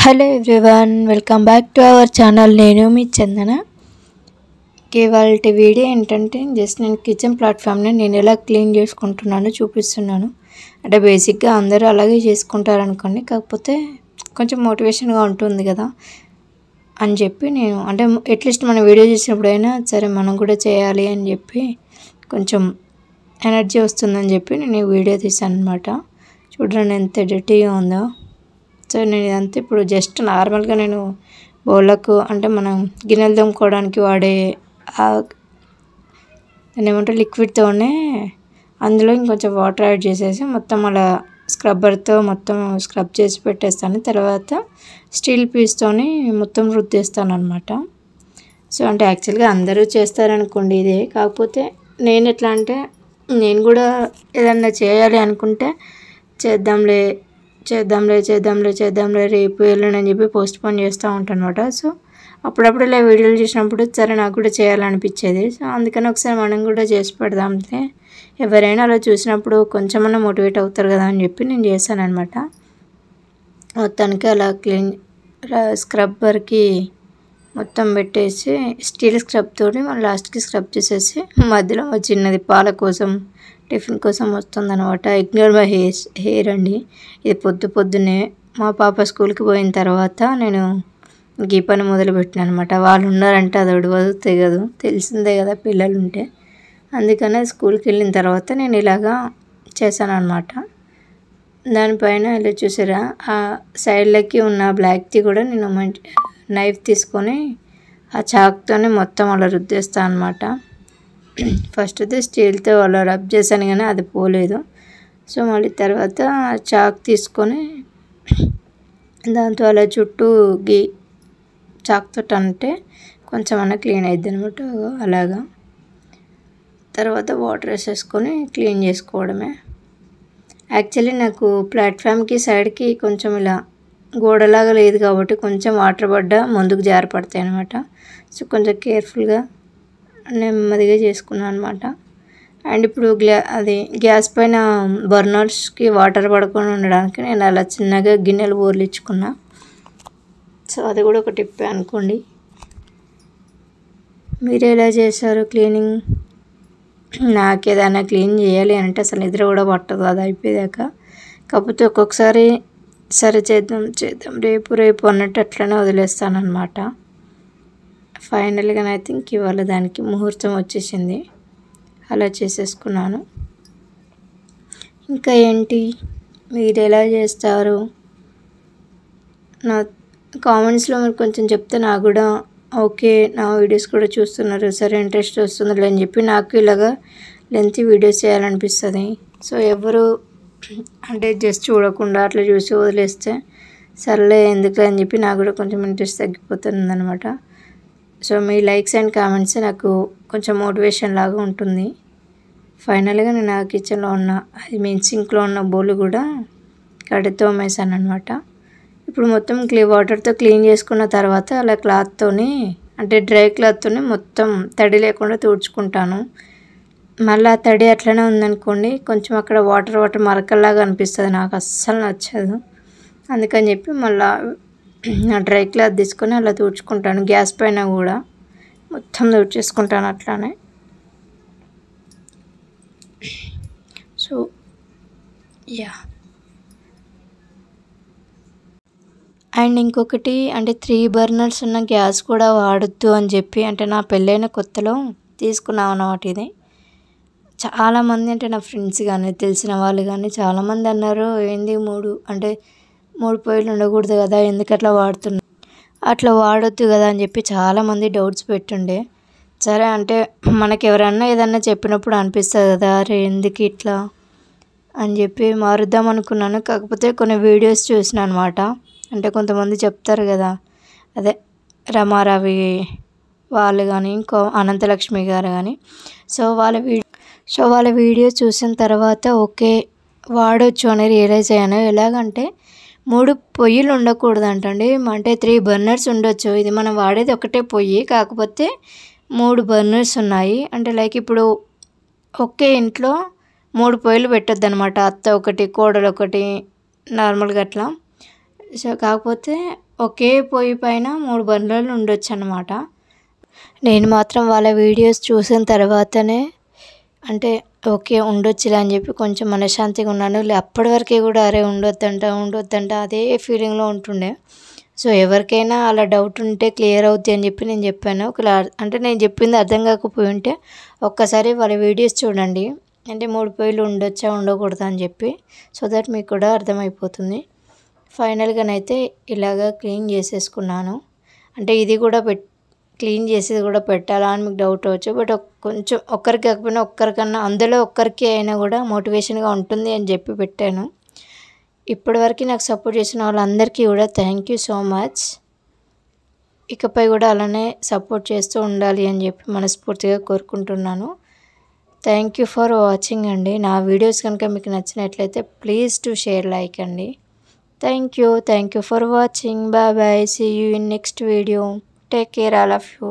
Hello everyone, welcome back to our channel. నేను మీ చందన. ఇవాళ video ఏంటంటే జస్ట్ నేను కిచెన్ ప్లాట్ఫామ్ని నేను ఎలా క్లీన్ చేసుకుంటున్నానో చూపిస్తున్నాను. అంటే బేసిక్గా అందరూ అలాగే చేసుకుంటారు అనుకోండి, కాకపోతే కొంచెం మోటివేషన్గా ఉంటుంది కదా అని చెప్పి నేను అంటే అట్లీస్ట్ మనం వీడియో చేసినప్పుడైనా సరే మనం కూడా చేయాలి అని చెప్పి కొంచెం ఎనర్జీ వస్తుందని చెప్పి నేను ఈ వీడియో తీసాను అనమాట. చూడండి ఎంత డర్టీగా ఉందో. సో నేను ఇదంతా ఇప్పుడు జస్ట్ నార్మల్గా నేను బౌళ్ళకు అంటే మనం గిన్నెలు తోముకోవడానికి వాడే దాన్ని ఏమంటారు లిక్విడ్తోనే అందులో ఇంకొంచెం వాటర్ యాడ్ చేసేసి మొత్తం అలా స్క్రబ్బర్తో మొత్తం స్క్రబ్ చేసి పెట్టేస్తాను. తర్వాత స్టీల్ పీస్తోని మొత్తం రుద్దేస్తాను అనమాట. సో అంటే యాక్చువల్గా అందరూ చేస్తారనుకోండి ఇదే, కాకపోతే నేను ఎట్లా అంటే నేను కూడా ఏదన్నా చేయాలి అనుకుంటే చేద్దాంలే రేపు వెళ్ళండి అని చెప్పి పోస్ట్ పోన్ చేస్తూ ఉంటాను అనమాట. సో అప్పుడప్పుడు ఇలా వీడియోలు చూసినప్పుడు సరే నాకు కూడా చేయాలనిపించేది. సో అందుకని ఒకసారి మనం కూడా చేసి పెడదాంలే, ఎవరైనా అలా చూసినప్పుడు కొంచెమన్నా మోటివేట్ అవుతారు కదా అని చెప్పి నేను చేశాను అనమాట. మొత్తానికి అలా క్లీన్ స్క్రబ్బర్కి మొత్తం పెట్టేసి స్టీల్ స్క్రబ్ తోటి మళ్ళీ లాస్ట్కి స్క్రబ్ చేసేసి మధ్యలో చిన్నది పాల కోసం టిఫిన్ కోసం వస్తుందన్నమాట. ఇగ్నోర్ మై హెయిర్ అండి. ఇది పొద్దున్నే మా పాప స్కూల్కి పోయిన తర్వాత నేను ఈ పని మొదలుపెట్టిన అనమాట. వాళ్ళు ఉన్నారంటే అది ఒడవదు తెగదు, తెలిసిందే కదా పిల్లలు ఉంటే. అందుకనే స్కూల్కి వెళ్ళిన తర్వాత నేను ఇలాగా చేశాను అనమాట. దానిపైన ఇలా చూసారా ఆ సైడ్లకి ఉన్న బ్లాక్ది కూడా నేను నైఫ్ తీసుకొని ఆ చాక్తోనే మొత్తం అలా రుద్దేస్తాను అనమాట. ఫస్ట్ అయితే స్టీల్తో అలా రబ్ చేశాను కానీ అది పోలేదు. సో మళ్ళీ తర్వాత చాక్ తీసుకొని దాంతో అలా చుట్టూ చాక్తో అంటే కొంచెం అన్న క్లీన్ అవుతుంది అనమాట. అలాగా తర్వాత వాటర్ వేసేసుకొని క్లీన్ చేసుకోవడమే. యాక్చువల్లీ నాకు ప్లాట్ఫామ్కి సైడ్కి కొంచెం ఇలా గోడలాగా లేదు కాబట్టి కొంచెం వాటర్ పడ్డా ముందుకు జారిపడతాయి అనమాట. సో కొంచెం కేర్ఫుల్గా నెమ్మదిగా చేసుకున్నాను అనమాట. అండ్ ఇప్పుడు గ్యాస్ పైన బర్నర్స్కి వాటర్ పడకుండా ఉండడానికి నేను అలా చిన్నగా గిన్నెలు బోర్లిచ్చుకున్నా. సో అది కూడా ఒక టిప్పే అనుకోండి. మీరు ఎలా చేశారు క్లీనింగ్? నాకు ఏదైనా క్లీన్ చేయాలి అంటే అసలు నిద్ర కూడా పట్టదు అది అయిపోయాక. కాకపోతే ఒక్కొక్కసారి సరే చేద్దాం రేపు అన్నట్టు అట్లనే వదిలేస్తాను అనమాట. ఫైనల్గా ఐ థింక్ ఇవాళ దానికి ముహూర్తం వచ్చేసింది, అలా చేసేసుకున్నాను. ఇంకా ఏంటి, మీరు ఎలా చేస్తారు? నా కామెంట్స్లో మీరు కొంచెం చెప్తే నాకు కూడా ఓకే, నా వీడియోస్ కూడా చూస్తున్నారు సరే ఇంట్రెస్ట్ వస్తుంది అని చెప్పి నాకు ఇలాగా లెంతీ వీడియోస్ చేయాలనిపిస్తుంది. సో ఎవరు అంటే జస్ట్ చూడకుండా అట్లా చూసి వదిలేస్తే సర్లే ఎందుకు అని చెప్పి నాకు కూడా కొంచెం ఇంట్రెస్ట్ తగ్గిపోతుంది అనమాట. So me likes and comments నాకు కొంచెం మోటివేషన్ లాగా ఉంటుంది. ఫైనల్గా నేను ఆ కిచెన్లో ఉన్న సింక్లో ఉన్న బౌల్ కూడా కడితో తోమేశాను అనమాట. ఇప్పుడు మొత్తం వాటర్తో క్లీన్ చేసుకున్న తర్వాత అలా క్లాత్తోని అంటే డ్రై క్లాత్తోని మొత్తం తడి లేకుండా తుడుచుకుంటాను. మళ్ళీ ఆ తడి అట్లనే ఉందనుకోండి కొంచెం అక్కడ వాటర్ మరకల్లాగా అనిపిస్తుంది, నాకు అస్సలు నచ్చదు. అందుకని చెప్పి మళ్ళీ డ్రై క్లాత్ తీసుకొని అలా తుడుచుకుంటాను. గ్యాస్ పైన కూడా మొత్తం తుడిచేసుకుంటాను అట్లానే. So yeah. అండ్ ఇంకొకటి అంటే 3 బర్నర్స్ ఉన్న గ్యాస్ కూడా వాడొద్దు అని చెప్పి అంటే నా పెళ్ళైన కొత్తలో తీసుకున్నాను అన్నమాట. ఇది చాలామంది అంటే నా ఫ్రెండ్స్ కానీ తెలిసిన వాళ్ళు కానీ చాలామంది అన్నారు, ఏంది 3 పొయ్యిలు ఉండకూడదు కదా, ఎందుకు అట్లా వాడుతున్నా, అట్లా వాడొద్దు కదా అని చెప్పి చాలామంది డౌట్స్ పెట్టుండే. సరే అంటే మనకి ఎవరన్నా ఏదన్నా చెప్పినప్పుడు అనిపిస్తుంది కదా, అరే ఎందుకు ఇట్లా అని చెప్పి మారుద్దాం అనుకున్నాను. కాకపోతే కొన్ని వీడియోస్ చూసిన అనమాట. అంటే కొంతమంది చెప్తారు కదా, అదే రమారవి వాళ్ళు కానీ ఇంకో అనంతలక్ష్మి గారు కానీ. సో వాళ్ళ వీడియో చూసిన తర్వాత ఓకే వాడొచ్చు అని రియలైజ్ అయ్యాను. ఎలాగంటే 3 పొయ్యిలు ఉండకూడదంటండి, అంటే 3 బర్నర్స్ ఉండొచ్చు. ఇది మనం వాడేది ఒకటే పొయ్యి, కాకపోతే 3 బర్నర్స్ ఉన్నాయి. అంటే లైక్ ఇప్పుడు ఒకే ఇంట్లో 3 పొయ్యిలు పెట్టొద్దు అనమాట. అత్త ఒకటి, కోడలు ఒకటి, నార్మల్గా అట్లా సో కాకపోతే ఒకే పొయ్యి పైన 3 బర్నర్లు ఉండొచ్చు అన్నమాట. నేను మాత్రం వాళ్ళ వీడియోస్ చూసిన తర్వాతనే అంటే ఓకే ఉండొచ్చులే అని చెప్పి కొంచెం మనశ్శాంతిగా ఉన్నాను. అప్పటి వరకే కూడా అరే ఉండొద్దంట అదే ఫీలింగ్లో ఉంటుండే. సో ఎవరికైనా అలా డౌట్ ఉంటే క్లియర్ అవుద్ది అని చెప్పి నేను చెప్పాను. అంటే నేను చెప్పింది అర్థం కాకపోయి ఉంటే ఒక్కసారి వాళ్ళ వీడియోస్ చూడండి. అంటే 3 పొయ్యిలు ఉండొచ్చా ఉండకూడదా అని చెప్పి, సో దట్ మీకు కూడా అర్థమైపోతుంది. ఫైనల్గానైతే ఇలాగా క్లీన్ చేసేసుకున్నాను. అంటే ఇది కూడా క్లీన్ చేసేది కూడా పెట్టాలా అని మీకు డౌట్ అవచ్చు. బట్ కొంచెం ఒక్కరికి కాకపోయినా ఒక్కరికన్నా అందులో ఒక్కరికి అయినా కూడా మోటివేషన్గా ఉంటుంది అని చెప్పి పెట్టాను. ఇప్పటివరకు నాకు సపోర్ట్ చేసిన వాళ్ళందరికీ కూడా థ్యాంక్ యూ సో మచ్. ఇకపై కూడా అలానే సపోర్ట్ చేస్తూ ఉండాలి అని చెప్పి మనస్ఫూర్తిగా కోరుకుంటున్నాను. థ్యాంక్ యూ ఫర్ వాచింగ్ అండి. నా వీడియోస్ కనుక మీకు నచ్చినట్లయితే ప్లీజ్ టు షేర్ లైక్ అండి. Thank you for watching. Bye bye. See you in next video. Take care all of you.